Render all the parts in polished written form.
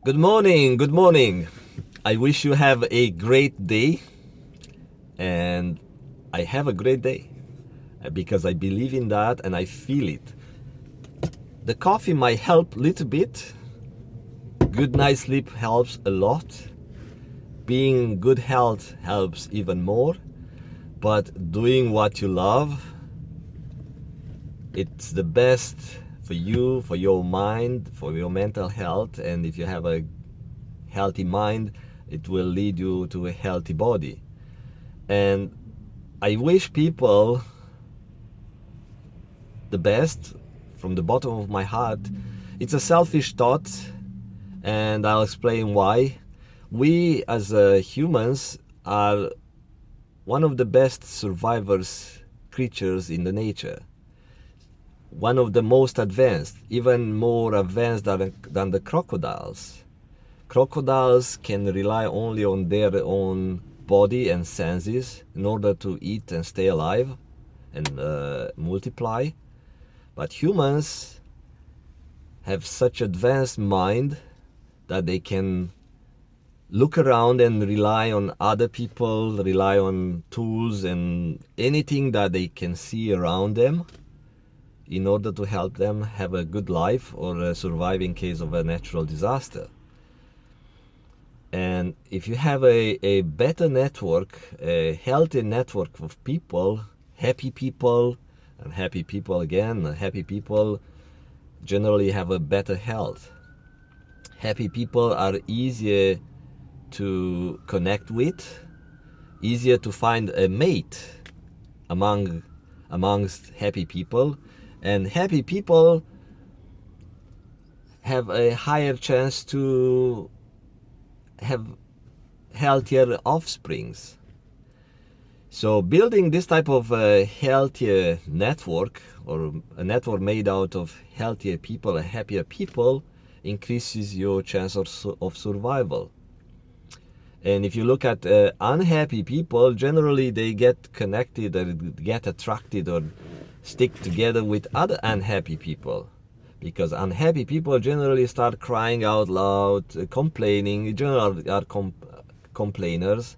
Good morning, good morning. I wish you have a great day, and I have a great day because I believe in that and I feel it. The coffee might help a little bit. Good night's sleep helps a lot. Being in good health helps even more. But doing what you love, it's the best for you, for your mind, for your mental health. And if you have a healthy mind, it will lead you to a healthy body. And I wish people the best from the bottom of my heart. It's a selfish thought, and I'll explain why. We as humans are one of the best survivors creatures in the nature. One of the most advanced, even more advanced than the crocodiles. Crocodiles can rely only on their own body and senses in order to eat and stay alive and multiply. But humans have such advanced mind that they can look around and rely on other people, rely on tools and anything that they can see around them in order to help them have a good life or survive in case of a natural disaster. And if you have a better network, a healthy network of people, happy people, and happy people again, happy people generally have a better health. Happy people are easier to connect with, easier to find a mate amongst happy people, and happy people have a higher chance to have healthier offsprings. So building this type of healthier network, or a network made out of healthier people and happier people, increases your chance of survival. And if you look at unhappy people, generally they get connected or get attracted or stick together with other unhappy people. Because unhappy people generally start crying out loud, complaining, generally are complainers,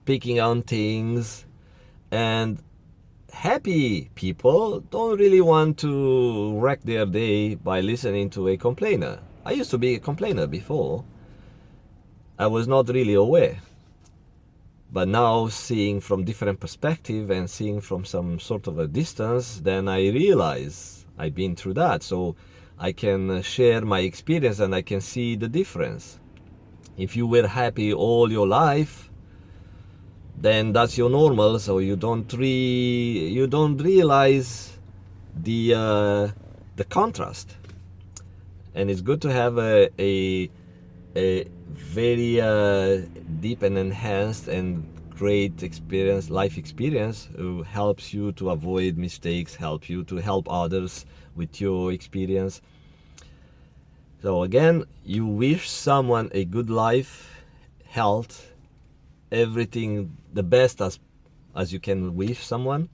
picking on things. And happy people don't really want to wreck their day by listening to a complainer. I used to be a complainer before. I was not really aware. But now seeing from different perspective and seeing from some sort of a distance, then I realize I've been through that. So I can share my experience and I can see the difference. If you were happy all your life, then that's your normal. So you don't realize the contrast. And it's good to have a very deep and enhanced and great experience, life experience, who helps you to avoid mistakes, help you to help others with your experience. So again, you wish someone a good life, health, everything the best as you can wish someone,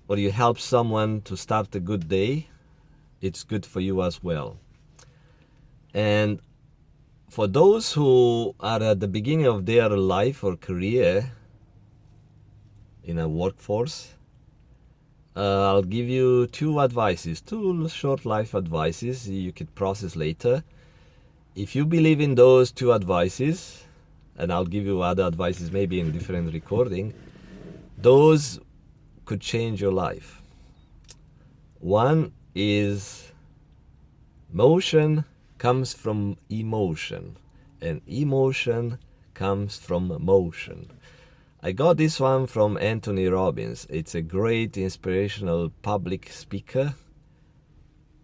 or you help someone to start a good day, it's good for you as well. And for those who are at the beginning of their life or career in a workforce, I'll give you two short life advices you could process later. If you believe in those two advices, and I'll give you other advices maybe in different recording, those could change your life. One is motion comes from emotion, and emotion comes from motion. I got this one from Anthony Robbins. It's a great inspirational public speaker.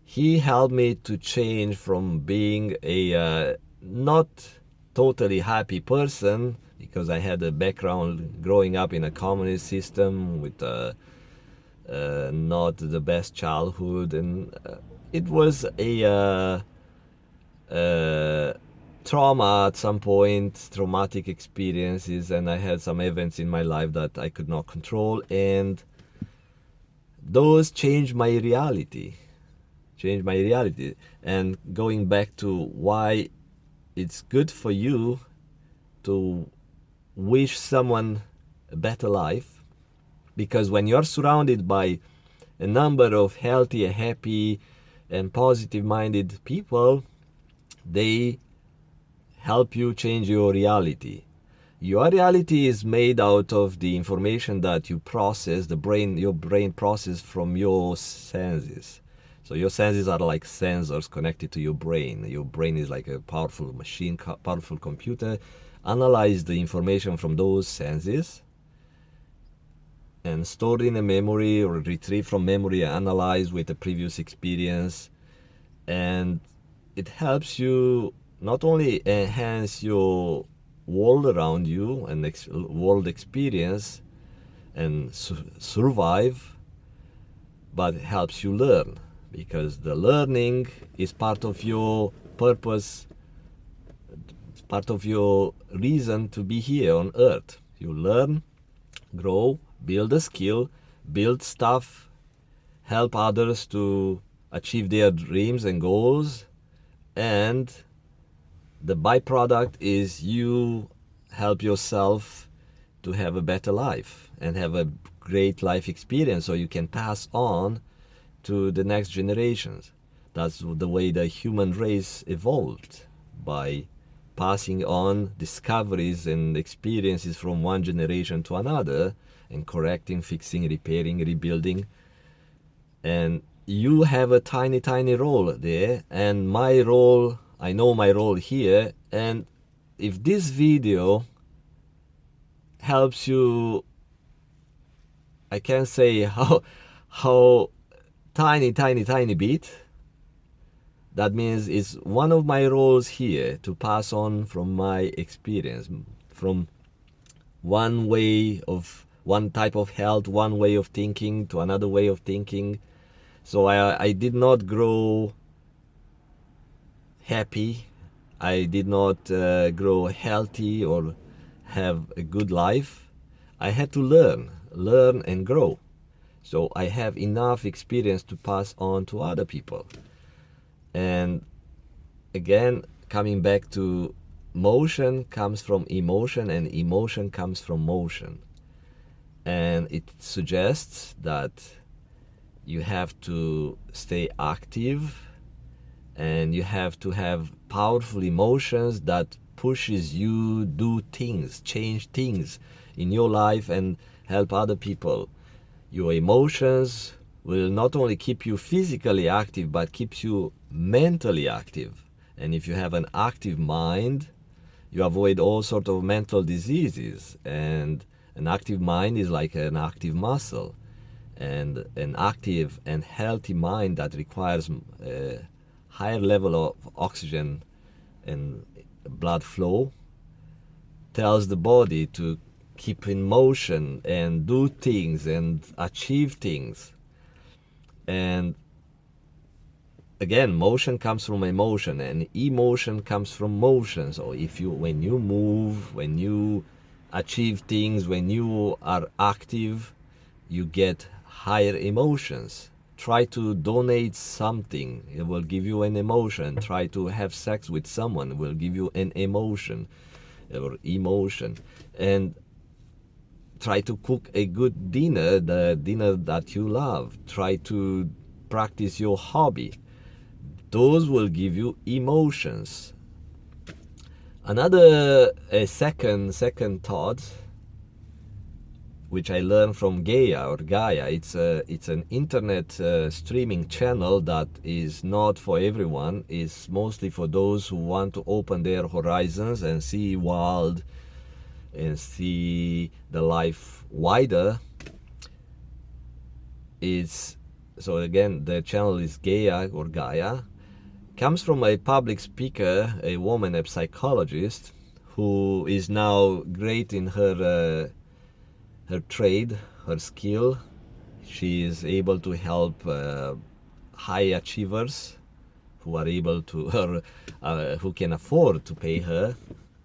He helped me to change from being a not totally happy person, because I had a background growing up in a communist system with not the best childhood, and it was a trauma at some point, traumatic experiences, and I had some events in my life that I could not control, and those changed my reality. change my reality. And going back to why it's good for you to wish someone a better life, because when you're surrounded by a number of healthy, happy, and positive-minded people, they help you change your reality. Your reality is made out of the information that you process, your brain process from your senses. So your senses are like sensors connected to your brain. Your brain is like a powerful machine, powerful computer. Analyze the information from those senses and store it in a memory, or retrieve from memory and analyze with a previous experience. And it helps you not only enhance your world around you and world experience and survive, but it helps you learn, because the learning is part of your purpose, part of your reason to be here on earth. You learn, grow, build a skill, build stuff, help others to achieve their dreams and goals, and the byproduct is you help yourself to have a better life and have a great life experience so you can pass on to the next generations. That's the way the human race evolved, by passing on discoveries and experiences from one generation to another, and correcting, fixing, repairing, rebuilding. And you have a tiny, tiny role there, and my role, I know my role here. And if this video helps you, I can say how tiny, tiny, tiny bit, that means it's one of my roles here to pass on from my experience, from one type of health, one way of thinking to another way of thinking. So I did not grow happy. I did not grow healthy or have a good life. I had to learn and grow. So I have enough experience to pass on to other people. And again, coming back to motion comes from emotion, and emotion comes from motion. And it suggests that you have to stay active, and you have to have powerful emotions that pushes you do things, change things in your life and help other people. Your emotions will not only keep you physically active, but keeps you mentally active. And if you have an active mind, you avoid all sorts of mental diseases. And an active mind is like an active muscle. And an active and healthy mind that requires a higher level of oxygen and blood flow tells the body to keep in motion and do things and achieve things. And again, motion comes from emotion, and emotion comes from motion. So when you move, when you achieve things, when you are active, you get higher emotions. Try to donate something, it will give you an emotion. Try to have sex with someone, it will give you an emotion or emotion. And try to cook a good dinner, the dinner that you love. Try to practice your hobby. Those will give you emotions. Another second thought, which I learned from Gaia. It's an internet streaming channel that is not for everyone. It's mostly for those who want to open their horizons and see wild and see the life wider. So again, the channel is Gaia. Comes from a public speaker, a woman, a psychologist, who is now great in her trade, her skill. She is able to help high achievers who are able to, who can afford to pay her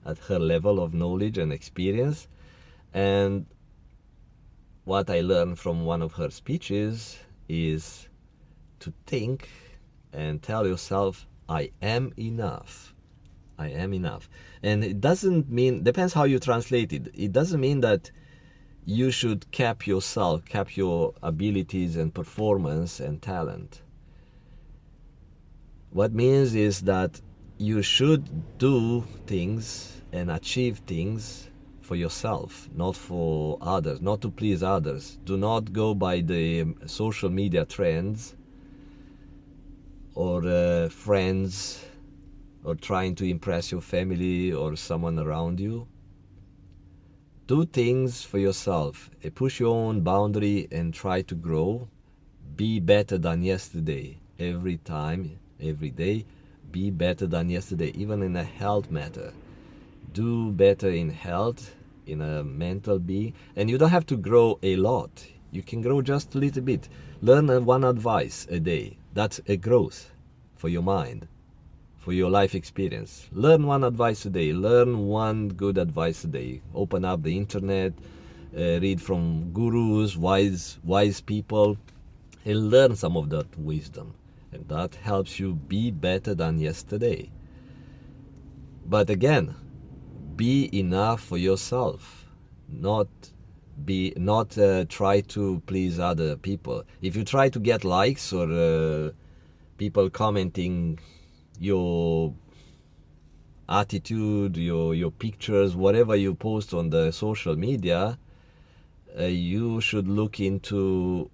at her level of knowledge and experience. And what I learned from one of her speeches is to think and tell yourself, I am enough. I am enough. And it doesn't mean, depends how you translate it. It doesn't mean that you should cap yourself, cap your abilities and performance and talent. What means is that you should do things and achieve things for yourself, not for others, not to please others. Do not go by the social media trends or friends, or trying to impress your family or someone around you. Do things for yourself. Push your own boundary and try to grow. Be better than yesterday. Every time, every day, be better than yesterday, even in a health matter. Do better in health, in a mental being. And you don't have to grow a lot. You can grow just a little bit. Learn one advice a day. That's a growth for your mind, for your life experience. Learn one advice a day. Learn one good advice a day. Open up the internet, read from gurus, wise people, and learn some of that wisdom. And that helps you be better than yesterday. But again, be enough for yourself. Not try to please other people. If you try to get likes or people commenting your attitude, your pictures, whatever you post on the social media, you should look into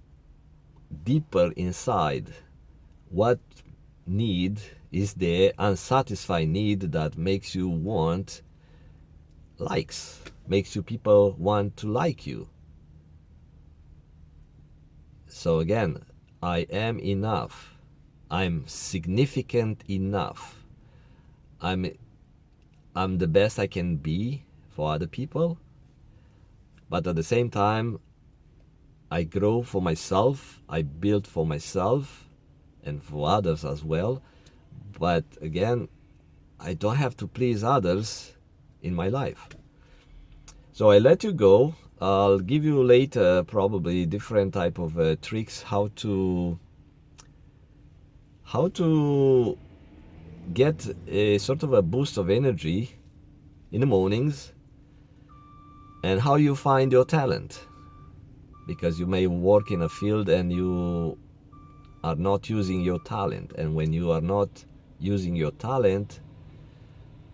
deeper inside. What need is there, unsatisfied need, that makes you want likes, makes you people want to like you? So again, I am enough. I'm significant enough. I'm the best I can be for other people, but at the same time, I grow for myself, I build for myself and for others as well. But again, I don't have to please others in my life. So I let you go. I'll give you later probably different type of tricks how to get a sort of a boost of energy in the mornings, and how you find your talent, because you may work in a field and you are not using your talent, and when you are not using your talent,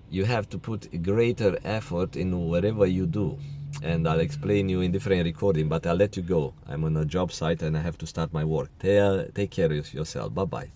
you have to put greater effort in whatever you do. And I'll explain you in different recording, but I'll let you go. I'm on a job site and I have to start my work. Take care of yourself. Bye bye.